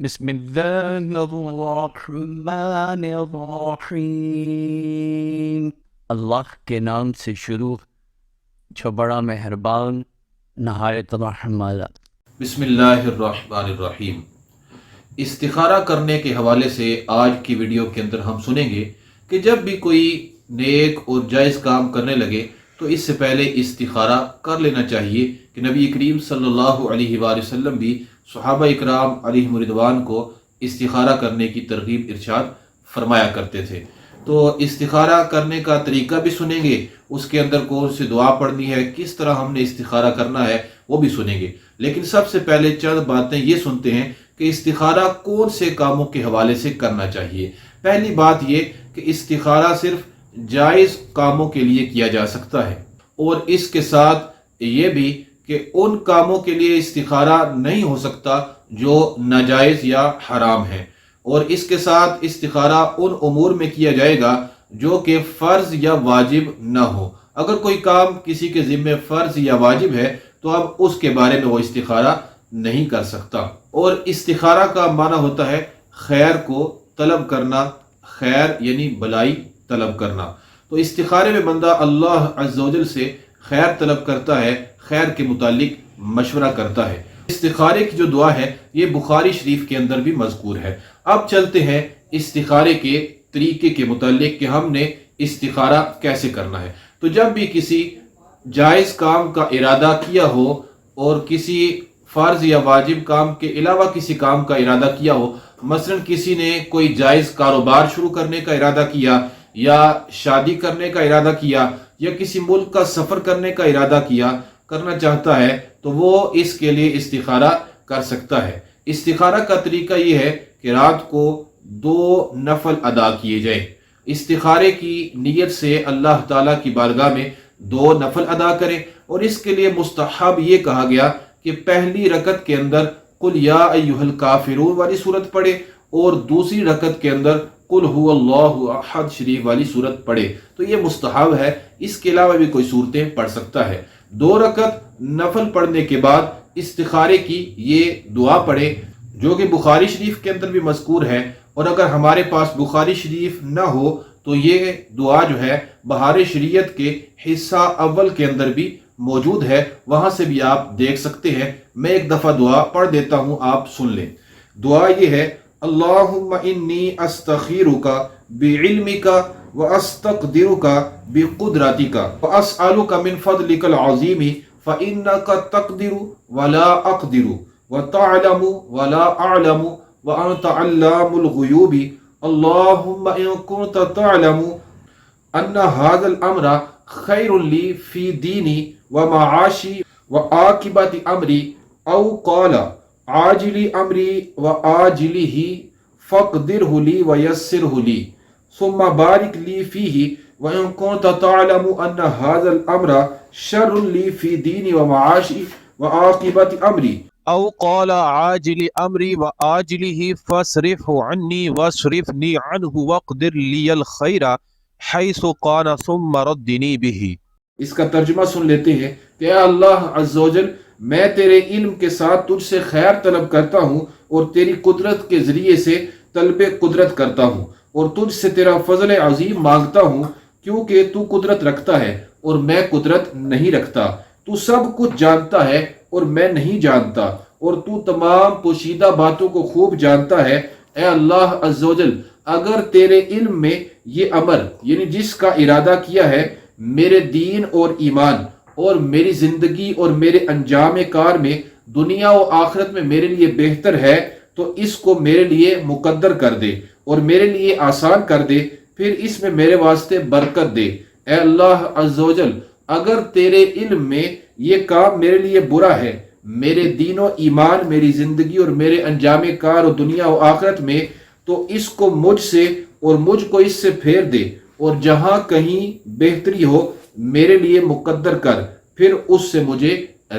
بسم اللہ الرحمن الرحیم۔ اللہ کے نام سے شروع جو بڑا مہربان نہایت رحم والا۔ بسم اللہ الرحمن الرحیم۔ استخارہ کرنے کے حوالے سے آج کی ویڈیو کے اندر ہم سنیں گے کہ جب بھی کوئی نیک اور جائز کام کرنے لگے تو اس سے پہلے استخارہ کر لینا چاہیے کہ نبی کریم صلی اللہ علیہ وآلہ وسلم بھی صحابہ اکرام علیہم رضوان کو استخارہ کرنے کی ترغیب ارشاد فرمایا کرتے تھے۔ تو استخارہ کرنے کا طریقہ بھی سنیں گے، اس کے اندر کون سی دعا پڑھنی ہے، کس طرح ہم نے استخارہ کرنا ہے وہ بھی سنیں گے۔ لیکن سب سے پہلے چند باتیں یہ سنتے ہیں کہ استخارہ کون سے کاموں کے حوالے سے کرنا چاہیے۔ پہلی بات یہ کہ استخارہ صرف جائز کاموں کے لیے کیا جا سکتا ہے، اور اس کے ساتھ یہ بھی کہ ان کاموں کے لیے استخارہ نہیں ہو سکتا جو ناجائز یا حرام ہیں، اور اس کے ساتھ استخارہ ان امور میں کیا جائے گا جو کہ فرض یا واجب نہ ہو۔ اگر کوئی کام کسی کے ذمہ فرض یا واجب ہے تو اب اس کے بارے میں وہ استخارہ نہیں کر سکتا۔ اور استخارہ کا معنی ہوتا ہے خیر کو طلب کرنا، خیر یعنی بلائی طلب کرنا۔ تو استخارے میں بندہ اللہ عز و جل سے خیر طلب کرتا ہے، خیر کے متعلق مشورہ کرتا ہے۔ استخارے کی جو دعا ہے یہ بخاری شریف کے اندر بھی مذکور ہے۔ اب چلتے ہیں استخارے کے طریقے کے متعلق کہ ہم نے استخارہ کیسے کرنا ہے۔ تو جب بھی کسی جائز کام کا ارادہ کیا ہو اور کسی فرض یا واجب کام کے علاوہ کسی کام کا ارادہ کیا ہو، مثلا کسی نے کوئی جائز کاروبار شروع کرنے کا ارادہ کیا، یا شادی کرنے کا ارادہ کیا، یا کسی ملک کا سفر کرنے کا ارادہ کرنا چاہتا ہے، تو وہ اس کے لیے استخارہ کر سکتا ہے۔ استخارہ کا طریقہ یہ ہے کہ رات کو 2 نفل ادا کیے جائیں۔ استخارے کی نیت سے اللہ تعالیٰ کی بارگاہ میں 2 نفل ادا کریں، اور اس کے لیے مستحب یہ کہا گیا کہ پہلی رکعت کے اندر قل یا ایھا الکافرون والی صورت پڑھے، اور دوسری رکعت کے اندر قل هو اللہ احد شریف والی صورت پڑھے۔ تو یہ مستحب ہے، اس کے علاوہ بھی کوئی صورتیں پڑھ سکتا ہے۔ 2 رکعت نفل پڑھنے کے بعد استخارے کی یہ دعا پڑھے جو کہ بخاری شریف کے اندر بھی مذکور ہے، اور اگر ہمارے پاس بخاری شریف نہ ہو تو یہ دعا جو ہے بہار شریعت کے حصہ اول کے اندر بھی موجود ہے، وہاں سے بھی آپ دیکھ سکتے ہیں۔ میں ایک دفعہ دعا پڑھ دیتا ہوں، آپ سن لیں۔ دعا یہ ہے: اللہم انی استخیرک بعلمک واستقدرک بقدرتک واسألک من فضلک العظیم فإنک تقدر ولا اقدر وتعلم ولا اعلم وانت علام الغیوب اللہم ان کنت تعلم ان هذا الامر خیر لی فی دینی ومعاشی وعاقبت امری او قال عاجل امری وآجلہ فاقدرہ لی ویسرہ لی ثم بارک لی فیہ وَإِن كُنْتَ تَعْلَمُ أَنَّ هَذَا الْأَمْرَ شَرٌّ لِّي فِي دِينِي وَمَعَاشِي وَعَاقِبَةِ أَمْرِي او قال عاجل امری وآجلہ فاصرفہ عنی واصرفنی عنہ واقدر لی الخیر حیث کان ثم ردنی بہ۔ اس کا ترجمہ سن لیتے ہیں کہ اے اللہ عز و جل، میں تیرے علم کے ساتھ تجھ سے خیر طلب کرتا ہوں، اور تیری قدرت کے ذریعے سے طلب قدرت کرتا ہوں، اور تجھ سے تیرا فضل عظیم مانگتا ہوں، کیونکہ تو قدرت رکھتا ہے اور میں قدرت نہیں رکھتا۔ تو سب کچھ جانتا ہے اور میں نہیں جانتا، اور تو تمام پوشیدہ باتوں کو خوب جانتا ہے۔ اے اللہ عز و جل، اگر تیرے علم میں یہ امر یعنی جس کا ارادہ کیا ہے میرے دین اور ایمان اور میری زندگی اور میرے انجام کار میں دنیا و آخرت میں میرے لیے بہتر ہے، تو اس کو میرے لیے مقدر کر دے اور میرے لیے آسان کر دے، پھر اس میں میرے واسطے برکت دے۔ اے اللہ عز و جل، اگر تیرے علم میں یہ کام میرے لیے برا ہے میرے دین و ایمان، میری زندگی اور میرے انجام کار اور دنیا و آخرت میں، تو اس کو مجھ سے اور مجھ کو اس سے پھیر دے، اور جہاں کہیں بہتری ہو میرے لیے مقدر کر، پھر اس سے مجھے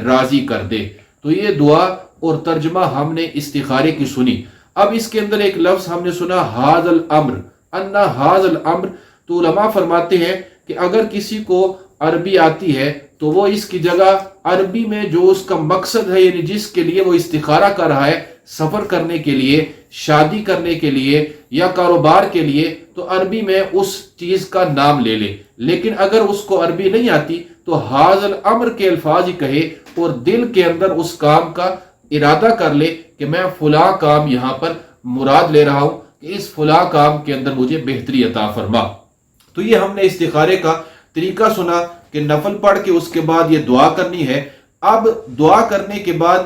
راضی کر دے۔ تو یہ دعا اور ترجمہ ہم نے استخارے کی سنی۔ اب اس کے اندر ایک لفظ ہم نے سنا ھذا الامر، ان ھذا الامر، تو علماء فرماتے ہیں کہ اگر کسی کو عربی آتی ہے تو وہ اس کی جگہ عربی میں جو اس کا مقصد ہے، یعنی جس کے لیے وہ استخارہ کر رہا ہے، سفر کرنے کے لیے، شادی کرنے کے لیے یا کاروبار کے لیے، تو عربی میں اس چیز کا نام لے لے۔ لیکن اگر اس کو عربی نہیں آتی تو حاض الامر کے الفاظ ہی کہے اور دل کے اندر اس کام کا ارادہ کر لے کہ میں فلاں کام یہاں پر مراد لے رہا ہوں کہ اس فلاں کام کے اندر مجھے بہتری عطا فرما۔ تو یہ ہم نے استخارے کا طریقہ سنا کہ نفل پڑھ کے اس کے بعد یہ دعا کرنی ہے۔ اب دعا کرنے کے بعد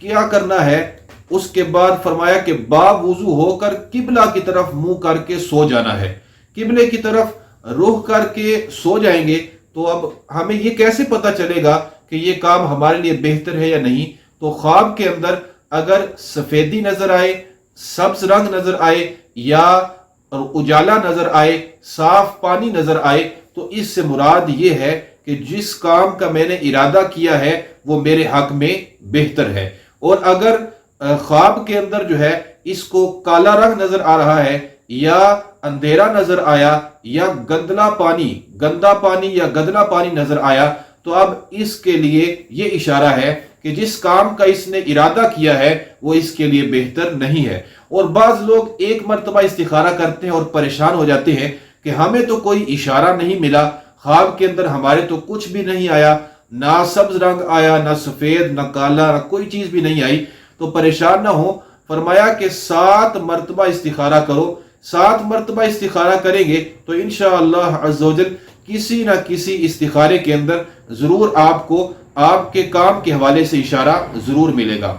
کیا کرنا ہے؟ اس کے بعد فرمایا کہ باب وضو ہو کر قبلہ کی طرف منہ کر کے سو جانا ہے۔ قبلے کی طرف رخ کر کے سو جائیں گے تو اب ہمیں یہ کیسے پتہ چلے گا کہ یہ کام ہمارے لیے بہتر ہے یا نہیں؟ تو خواب کے اندر اگر سفیدی نظر آئے، سبز رنگ نظر آئے یا اجالا نظر آئے، صاف پانی نظر آئے، تو اس سے مراد یہ ہے کہ جس کام کا میں نے ارادہ کیا ہے وہ میرے حق میں بہتر ہے۔ اور اگر خواب کے اندر جو ہے اس کو کالا رنگ نظر آ رہا ہے یا اندھیرا نظر آیا یا گندا پانی یا گدلا پانی نظر آیا، تو اب اس کے لیے یہ اشارہ ہے کہ جس کام کا اس نے ارادہ کیا ہے وہ اس کے لیے بہتر نہیں ہے۔ اور بعض لوگ ایک مرتبہ استخارہ کرتے ہیں اور پریشان ہو جاتے ہیں کہ ہمیں تو کوئی اشارہ نہیں ملا، خواب کے اندر ہمارے تو کچھ بھی نہیں آیا، نہ سبز رنگ آیا، نہ سفید، نہ کالا، نہ کوئی چیز بھی نہیں آئی۔ تو پریشان نہ ہو، فرمایا کہ 7 مرتبہ استخارہ کرو۔ 7 مرتبہ استخارہ کریں گے تو انشاءاللہ عز و جل کسی نہ کسی استخارے کے اندر ضرور آپ کو آپ کے کام کے حوالے سے اشارہ ضرور ملے گا۔